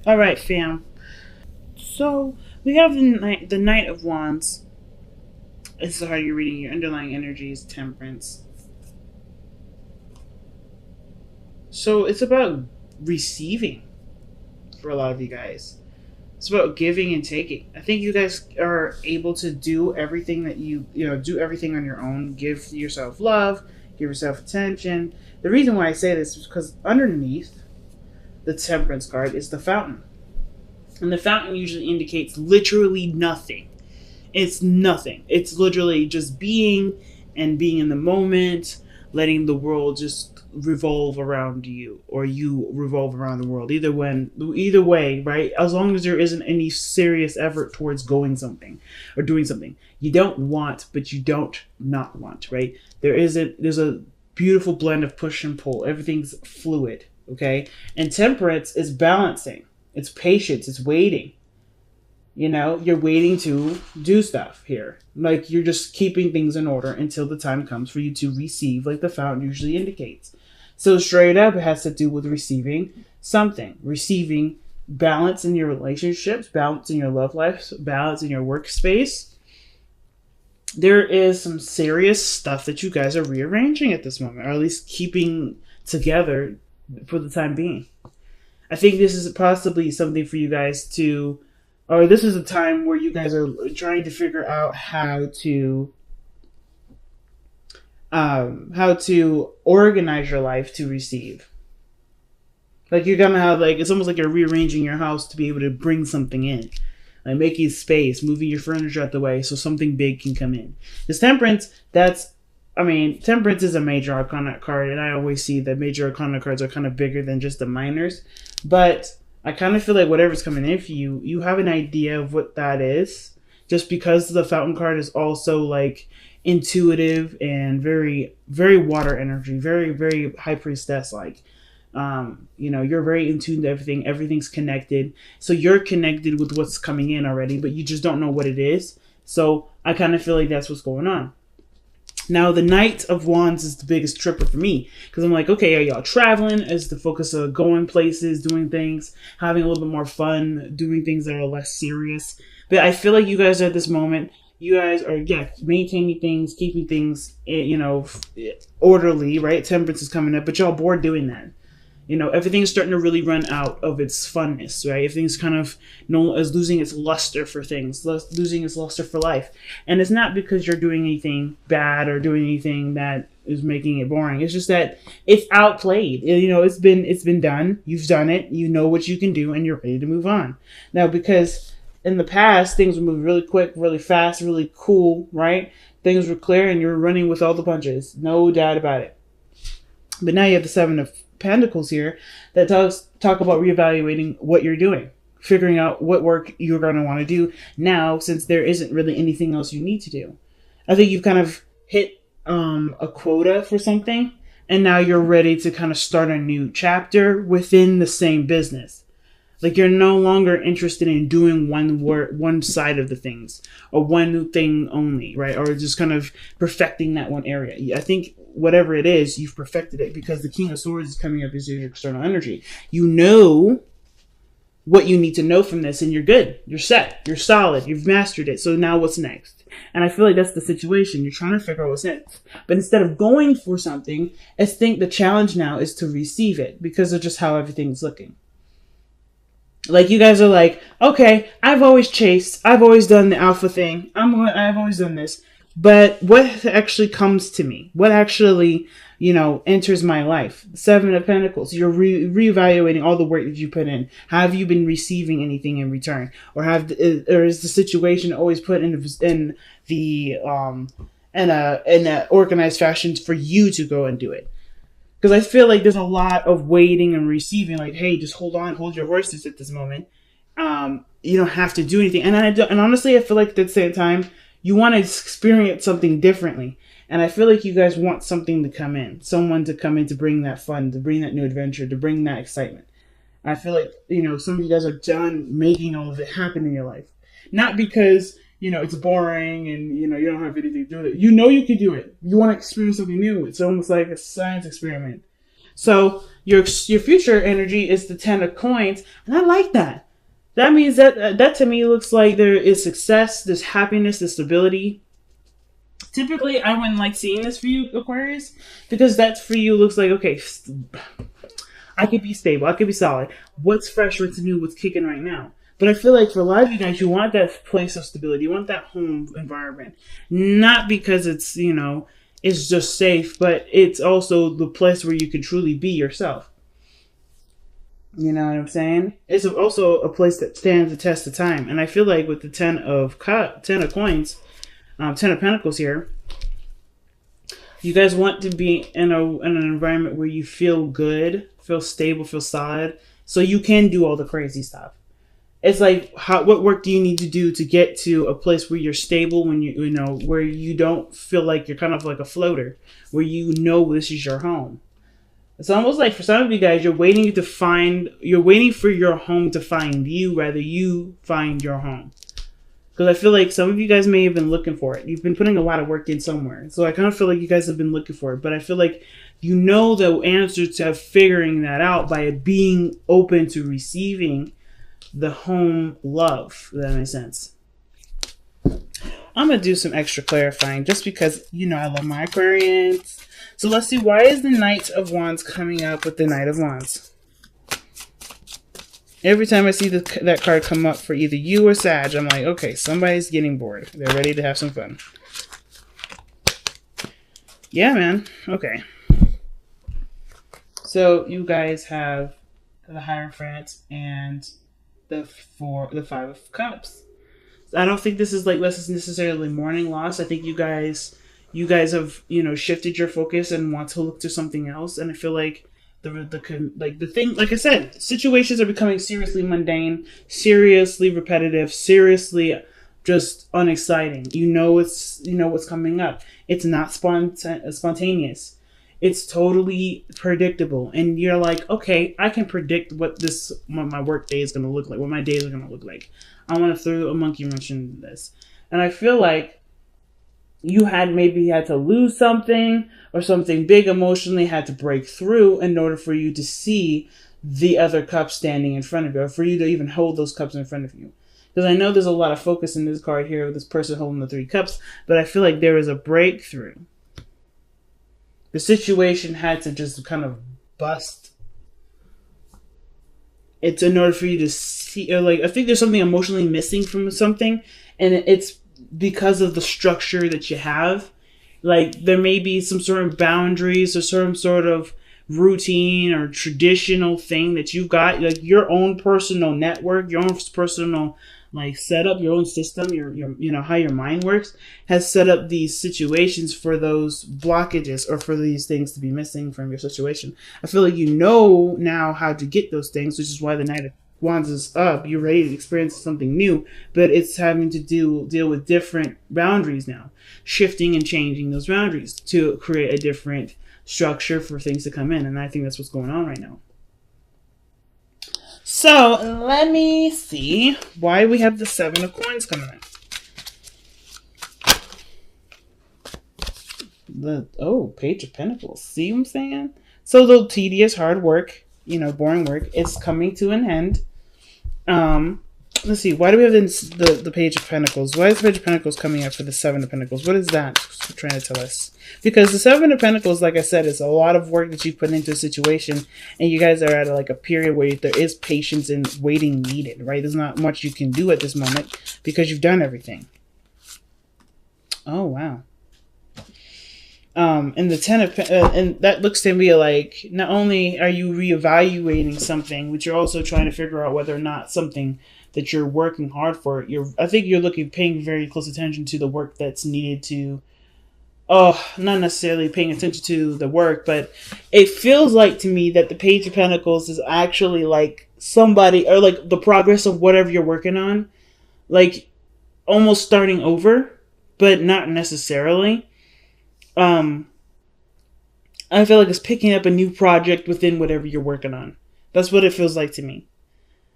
All right, fam. So we have the Knight of Wands. This is how you're reading your underlying energies, Temperance. So it's about receiving for a lot of you guys. It's about giving and taking. I think you guys are able to do everything that do everything on your own. Give yourself love, give yourself attention. The reason why I say this is because underneath the Temperance card is the Fountain. And the Fountain usually indicates literally nothing. It's nothing. It's literally just being and being in the moment, letting the world just revolve around you, or you revolve around the world. Either way, right? As long as there isn't any serious effort towards going something or doing something. You don't want, but you don't not want, right? There's a beautiful blend of push and pull. Everything's fluid, okay? And Temperance is balancing. It's patience. It's waiting. You're waiting to do stuff here. Like, you're just keeping things in order until the time comes for you to receive, like the Fountain usually indicates. So straight up, it has to do with receiving something. Receiving balance in your relationships, balance in your love life, balance in your workspace. There is some serious stuff that you guys are rearranging at this moment, or at least keeping together for the time being. I think this is possibly something for you guys to, or this is a time where you guys are trying to figure out how to organize your life to receive. Like, you're gonna have, like, it's almost like you're rearranging your house to be able to bring something in, like making space, moving your furniture out the way so something big can come in. This Temperance, Temperance is a major arcana card, and I always see that major arcana cards are kind of bigger than just the minors. But I kind of feel like whatever's coming in for you, you have an idea of what that is. Just because the Fountain card is also like intuitive and very, very water energy, very, very high priestess like. You're very in tune to everything. Everything's connected. So you're connected with what's coming in already, but you just don't know what it is. So I kind of feel like that's what's going on. Now, the Knight of Wands is the biggest tripper for me, because I'm like, okay, are y'all traveling? Is the focus of going places, doing things, having a little bit more fun, doing things that are less serious? But I feel like you guys at this moment, you guys are, maintaining things, keeping things, orderly, right? Temperance is coming up, but y'all bored doing that. Everything's starting to really run out of its funness, right? Everything's kind of is losing its luster for things, losing its luster for life. And it's not because you're doing anything bad or doing anything that is making it boring. It's just that it's outplayed. It's been done. You've done it. You know what you can do, and you're ready to move on. Now, because in the past, things were moving really quick, really fast, really cool, right? Things were clear, and you're running with all the punches. No doubt about it. But now you have the Seven of Pentacles here that talk about reevaluating what you're doing, figuring out what work you're going to want to do now, since there isn't really anything else you need to do. I think you've kind of hit a quota for something, and now you're ready to kind of start a new chapter within the same business. Like, you're no longer interested in doing one side of the things, or one thing only, right? Or just kind of perfecting that one area. I think whatever it is, you've perfected it, because the King of Swords is coming up as your external energy. You know what you need to know from this, and you're good. You're set. You're solid. You've mastered it. So now what's next? And I feel like that's the situation. You're trying to figure out what's next. But instead of going for something, I think the challenge now is to receive it, because of just how everything's looking. Like, you guys are like, okay, I've always chased. I've always done the alpha thing. I've always done this. But what actually comes to me? What actually, enters my life? Seven of Pentacles. You're reevaluating all the work that you put in. Have you been receiving anything in return? Or is the situation always put in a organized fashion for you to go and do it? Because I feel like there's a lot of waiting and receiving. Like, hey, just hold your horses at this moment. You don't have to do anything. And honestly, I feel like at the same time, you want to experience something differently. And I feel like you guys want something to come in. Someone to come in to bring that fun, to bring that new adventure, to bring that excitement. And I feel like, some of you guys are done making all of it happen in your life. Not because, it's boring and, you don't have anything to do with it. You can do it. You want to experience something new. It's almost like a science experiment. So your future energy is the 10 of coins, and I like that. That means that to me looks like there is success, there's happiness, there's stability. Typically, I wouldn't like seeing this for you, Aquarius, because that for you looks like, okay, I could be stable, I could be solid. What's fresh, what's new, what's kicking right now? But I feel like for a lot of you guys, you want that place of stability, you want that home environment. Not because it's, it's just safe, but it's also the place where you can truly be yourself. You know what I'm saying? It's also a place that stands the test of time. And I feel like with the 10 of coins, 10 of pentacles here, you guys want to be in an environment where you feel good, feel stable, feel solid, so you can do all the crazy stuff. It's like, what work do you need to do to get to a place where you're stable, when where you don't feel like you're kind of like a floater, where this is your home. It's almost like for some of you guys, you're waiting for your home to find you, rather you find your home. Because I feel like some of you guys may have been looking for it. You've been putting a lot of work in somewhere. So I kind of feel like you guys have been looking for it. But I feel like the answer to figuring that out by being open to receiving the home love. If that makes sense. I'm going to do some extra clarifying just because, I love my Aquarians. So let's see, why is the Knight of Wands coming up with the Knight of Wands? Every time I see that card come up for either you or Sag, I'm like, okay, somebody's getting bored. They're ready to have some fun. Yeah, man. Okay. So you guys have the Hierophant and the 5 of Cups. I don't think this is like less necessarily mourning loss. I think you guys have shifted your focus and want to look to something else. And I feel like the thing, like I said, situations are becoming seriously mundane, seriously repetitive, seriously just unexciting. What's coming up. It's not spontaneous. It's totally predictable, and you're like, okay, I can predict what my work day is going to look like, what my days are going to look like. I want to throw a monkey wrench into this, and I feel like you had to lose something or something big emotionally had to break through in order for you to see the other cup standing in front of you, or for you to even hold those cups in front of you. Because I know there's a lot of focus in this card here with this person holding the 3 cups, but I feel like there is a breakthrough. The situation had to just kind of bust. It's in order for you to see, or like, I think there's something emotionally missing from something, and it's because of the structure that you have. Like, there may be some sort of boundaries or some sort of routine or traditional thing that you've got, like your own personal network, your own personal setup, your own system, your how your mind works has set up these situations for those blockages or for these things to be missing from your situation. I feel like now how to get those things, which is why the Knight of Wands is up. You're ready to experience something new, but it's having to deal with different boundaries now, shifting and changing those boundaries to create a different structure for things to come in. And I think that's what's going on right now. So let me see why we have the 7 of Coins coming in. Page of Pentacles. See what I'm saying? So the tedious, hard work, boring work, is coming to an end. Let's see. Why do we have the Page of Pentacles? Why is the Page of Pentacles coming up for the 7 of Pentacles? What is that trying to tell us? Because the 7 of Pentacles, like I said, is a lot of work that you've put into a situation, and you guys are at a period where there is patience and waiting needed, right? There's not much you can do at this moment because you've done everything. Oh, wow. And the 10 of and that looks to me like not only are you reevaluating something, but you're also trying to figure out whether or not something that you're working hard for. I think you're paying very close attention to the work that's needed to. Not necessarily paying attention to the work, but it feels like to me that the Page of Pentacles is actually like somebody, or like the progress of whatever you're working on, like almost starting over, but not necessarily. I feel like it's picking up a new project within whatever you're working on. That's what it feels like to me.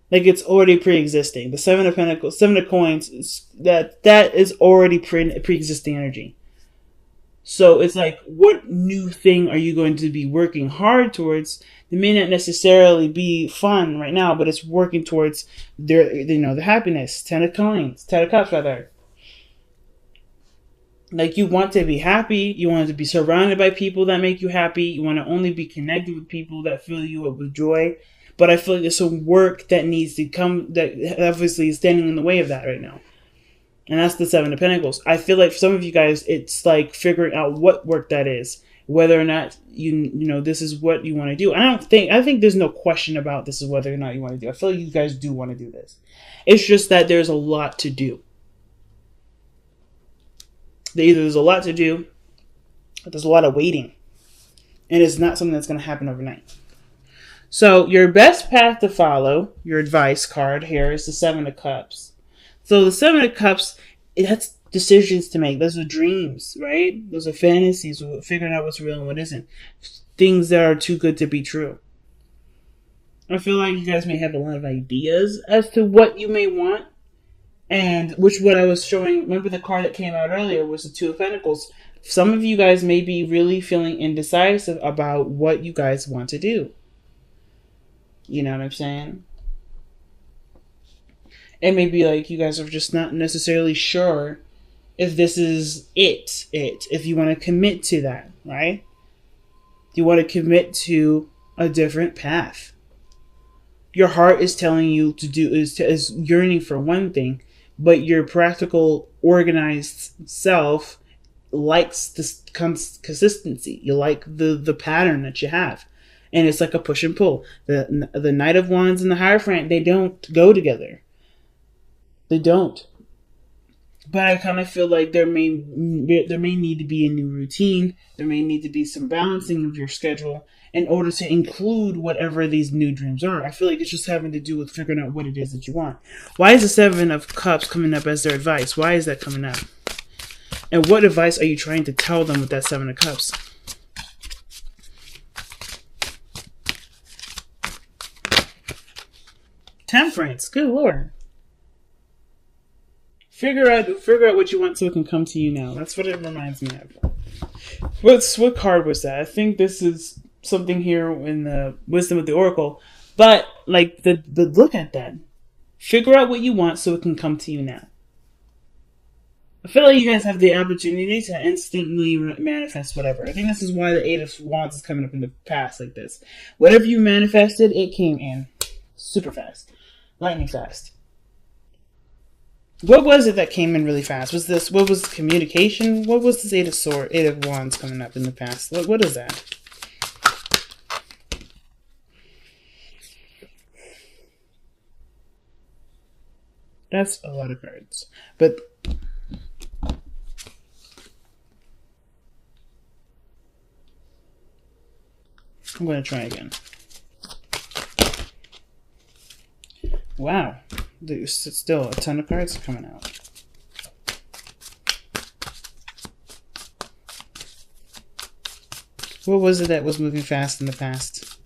Like it's already pre-existing. The 7 of Pentacles, 7 of Coins, that is already pre-existing energy. So it's like, what new thing are you going to be working hard towards? It may not necessarily be fun right now, but it's working towards the happiness. 10 of coins, 10 of cups rather. Like, you want to be happy, you want to be surrounded by people that make you happy, you want to only be connected with people that fill you up with joy. But I feel like there's some work that needs to come, that obviously is standing in the way of that right now. And that's the 7 of Pentacles. I feel like for some of you guys, it's like figuring out what work that is, whether or not this is what you want to do. I think there's no question about this is whether or not you want to do. I feel like you guys do want to do this. It's just that there's a lot to do. There's a lot to do, but there's a lot of waiting, and it's not something that's going to happen overnight. So your best path to follow, your advice card here, is the 7 of Cups. So the 7 of Cups, that's decisions to make. Those are dreams, right? Those are fantasies, figuring out what's real and what isn't. Things that are too good to be true. I feel like you guys may have a lot of ideas as to what you may want. And what I was showing, remember the card that came out earlier was the 2 of Pentacles. Some of you guys may be really feeling indecisive about what you guys want to do. You know what I'm saying? It may be like you guys are just not necessarily sure if this is if you want to commit to that, right? You want to commit to a different path. Your heart is telling you to do, is yearning for one thing, but your practical, organized self likes this consistency. You like the pattern that you have. And it's like a push and pull. The Knight of Wands and the Hierophant, they don't go together. They don't. But I kind of feel like there may need to be a new routine. There may need to be some balancing of your schedule in order to include whatever these new dreams are. I feel like it's just having to do with figuring out what it is that you want. Why is the 7 of Cups coming up as their advice? Why is that coming up? And what advice are you trying to tell them with that 7 of Cups? Temperance. Good Lord. Figure out what you want so it can come to you now. That's what it reminds me of. What card was that? I think this is something here in the Wisdom of the Oracle. But like the look at that. Figure out what you want so it can come to you now. I feel like you guys have the opportunity to instantly manifest whatever. I think this is why the 8 of Wands is coming up in the past like this. Whatever you manifested, it came in super fast. Lightning fast. What was it that came in really fast? What was communication? What was this 8 of Wands coming up in the past? What is that? That's a lot of cards. But I'm going to try again. Wow. There's still a ton of cards coming out. What was it that was moving fast in the past?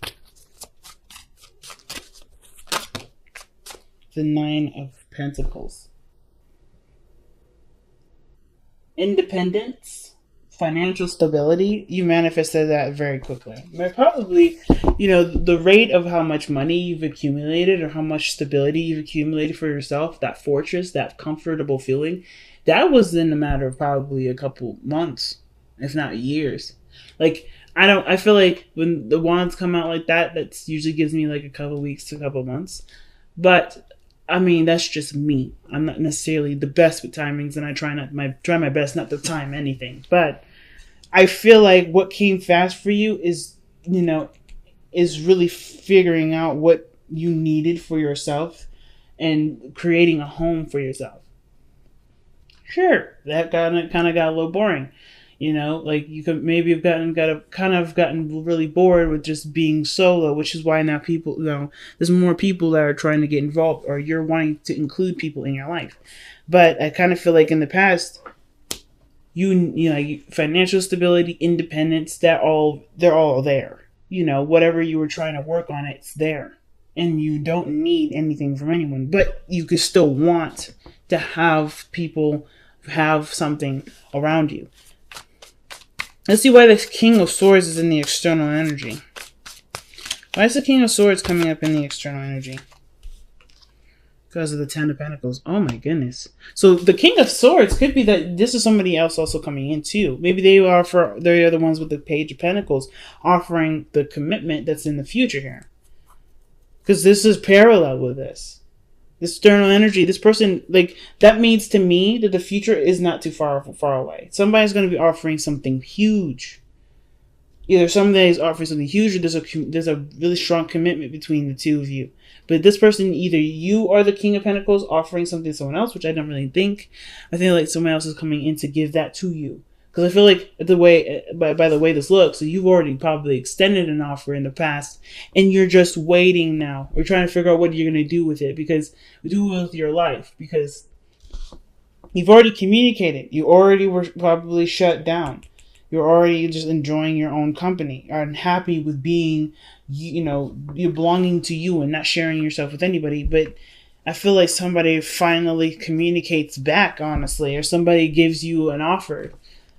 The 9 of Pentacles. Independence, financial stability. You manifested that very quickly. Probably, the rate of how much money you've accumulated or how much stability you've accumulated for yourself, that fortress, that comfortable feeling, that was in a matter of probably a couple months, if not years. Like, I feel like when the wands come out like that, that's usually gives me like a couple weeks to a couple months. But I mean, that's just me. I'm not necessarily the best with timings, and I try my best not to time anything. But I feel like what came fast for you is really figuring out what you needed for yourself and creating a home for yourself. Sure, that kind of got a little boring. Like you could maybe have gotten really bored with just being solo, which is why now people, there's more people that are trying to get involved, or you're wanting to include people in your life. But I kind of feel like in the past, financial stability, independence, they're all there. Whatever you were trying to work on, it's there, and you don't need anything from anyone. But you could still want to have people have something around you. Let's see why the King of Swords is in the external energy. Why is the King of Swords coming up in the external energy? Because of the Ten of Pentacles. Oh my goodness. So the King of Swords could be that this is somebody else also coming in too. Maybe they're the ones with the Page of Pentacles offering the commitment that's in the future here. Because this is parallel with this. This external energy, this person, like, that means to me that the future is not too far away. Somebody's going to be offering something huge. Either somebody is offering something huge, or there's a really strong commitment between the two of you. But this person, either you are the King of Pentacles offering something to someone else, which I don't really think. I think like someone else is coming in to give that to you. Because I feel like by the way this looks, so you've already probably extended an offer in the past, and you're just waiting now. We're trying to figure out what you're going to do with it, because do with your life, because you've already communicated. You already were probably shut down. You're already just enjoying your own company, and happy with being, you're belonging to you and not sharing yourself with anybody. But I feel like somebody finally communicates back, honestly, or somebody gives you an offer.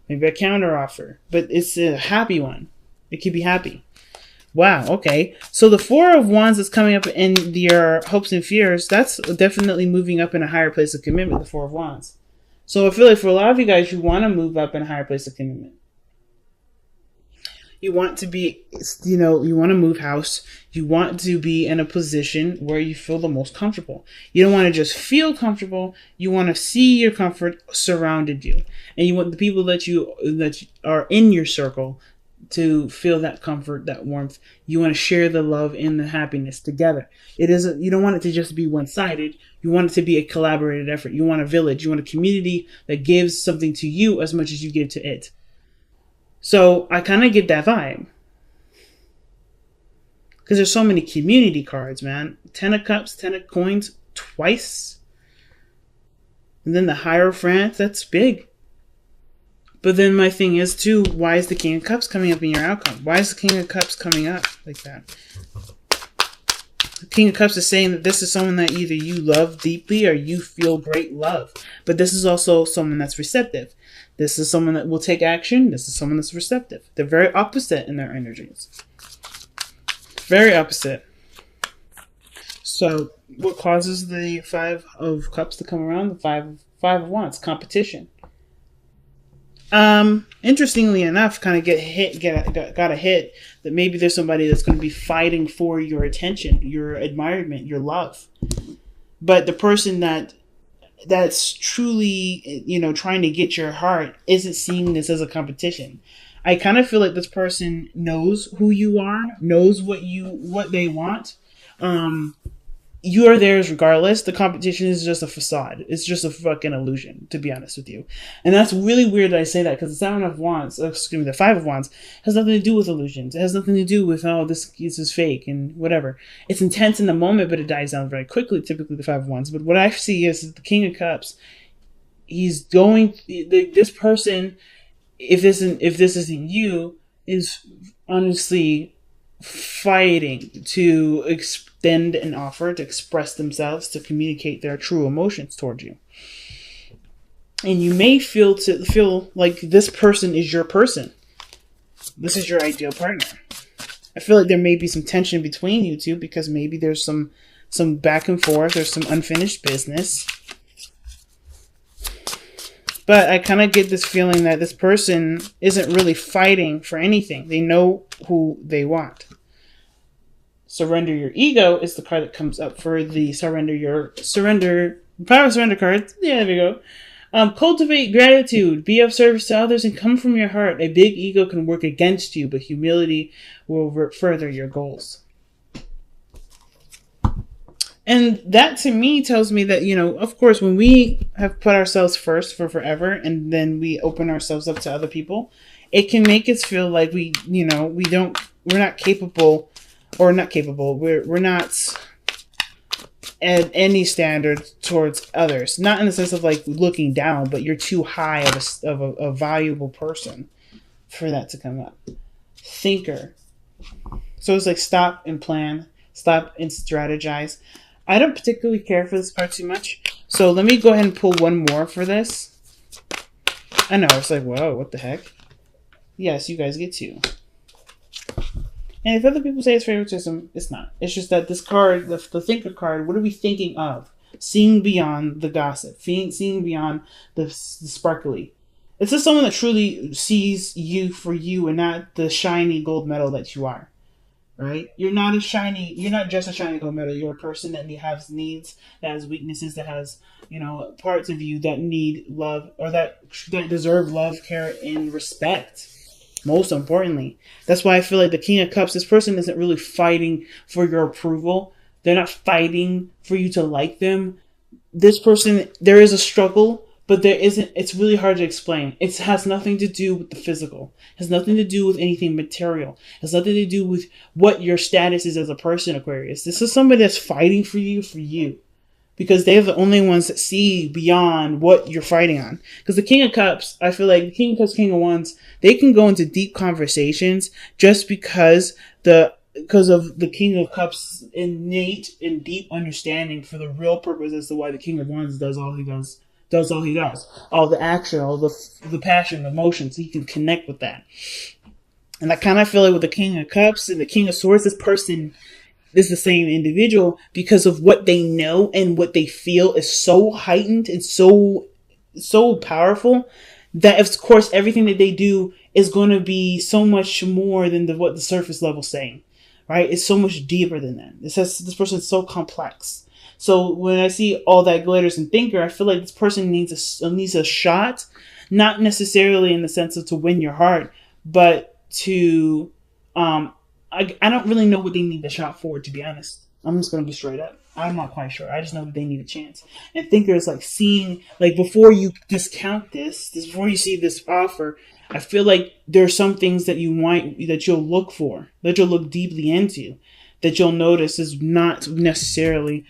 Maybe a counter offer, but it's a happy one. It could be happy. Wow, okay. So the Four of Wands is coming up in your hopes and fears. That's definitely moving up in a higher place of commitment, the Four of Wands. So I feel like for a lot of you guys, you want to move up in a higher place of commitment. You want to be, you want to move house. You want to be in a position where you feel the most comfortable. You don't want to just feel comfortable. You want to see your comfort surrounded you. And you want the people that are in your circle to feel that comfort, that warmth. You want to share the love and the happiness together. You don't want it to just be one-sided. You want it to be a collaborated effort. You want a village. You want a community that gives something to you as much as you give to it. So I kind of get that vibe. Because there's so many community cards, man. 10 of Cups, 10 of Coins, twice. And then the Hierophant, that's big. But then my thing is, too, why is the King of Cups coming up in your outcome? Why is the King of Cups coming up like that? The King of Cups is saying that this is someone that either you love deeply or you feel great love. But this is also someone that's receptive. This is someone that will take action. This is someone that's receptive. They're very opposite in their energies. Very opposite. So what causes the Five of Cups to come around? The Five of Wands. Competition. Interestingly enough, kind of got a hit that maybe there's somebody that's going to be fighting for your attention, your admirement, your love. But the person that's truly, trying to get your heart isn't seeing this as a competition. I kind of feel like this person knows who you are, knows what they want. You are theirs regardless. The competition is just a facade. It's just a fucking illusion, to be honest with you. And that's really weird that I say that, because the Seven of Wands, the Five of Wands, has nothing to do with illusions. It has nothing to do with, this is fake and whatever. It's intense in the moment, but it dies down very quickly, typically the Five of Wands. But what I see is the King of Cups. This person, if this isn't you, is honestly fighting to extend an offer, to express themselves, to communicate their true emotions towards you. And you may feel like this person is your person. This is your ideal partner. I feel like there may be some tension between you two, because maybe there's some back and forth, there's some unfinished business. But I kind of get this feeling that this person isn't really fighting for anything. They know who they want. Surrender Your Ego is the card that comes up for the Power of Surrender card. Yeah, there we go. Cultivate gratitude. Be of service to others and come from your heart. A big ego can work against you, but humility will further your goals. And that to me tells me that, of course, when we have put ourselves first for forever and then we open ourselves up to other people, it can make us feel like we're not capable, or not capable. We're not at any standard towards others. Not in the sense of like looking down, but you're too high of a valuable person for that to come up. Thinker. So it's like stop and plan, stop and strategize. I don't particularly care for this card too much. So let me go ahead and pull one more for this. I know, it's like, whoa, what the heck? Yes, you guys get to. And if other people say it's favoritism, it's not. It's just that this card, the thinker card, what are we thinking of? Seeing beyond the gossip, seeing beyond the sparkly. It's just someone that truly sees you for you and not the shiny gold medal that you are. Right? You're not just a shiny gold medal. You're a person that has needs, that has weaknesses, that has, parts of you that need love or that deserve love, care, and respect. Most importantly, that's why I feel like the King of Cups, this person isn't really fighting for your approval. They're not fighting for you to like them. This person, there is a struggle, but there isn't. It's really hard to explain. It has nothing to do with the physical. It has nothing to do with anything material. It has nothing to do with what your status is as a person, Aquarius. This is somebody that's fighting for you. Because they're the only ones that see beyond what you're fighting on. Because the King of Cups, I feel like the King of Cups, King of Wands, they can go into deep conversations just because of the King of Cups' innate and deep understanding for the real purpose as to why the King of Wands does all he does. All the action, all the passion, the emotions, he can connect with that. And I kind of feel like with the King of Cups and the King of Swords, this person is the same individual because of what they know and what they feel is so heightened and so powerful that, of course, everything that they do is going to be so much more than what the surface level is saying, right? It's so much deeper than that. This person is so complex. So when I see all that glitters and thinker, I feel like this person needs a shot, not necessarily in the sense of to win your heart, but to I don't really know what they need the shot for, to be honest. I'm just going to be straight up. I'm not quite sure. I just know that they need a chance. And Thinker is like seeing, like before you discount before you see this offer, I feel like there are some things that you'll look for, that you'll look deeply into, that you'll notice is not necessarily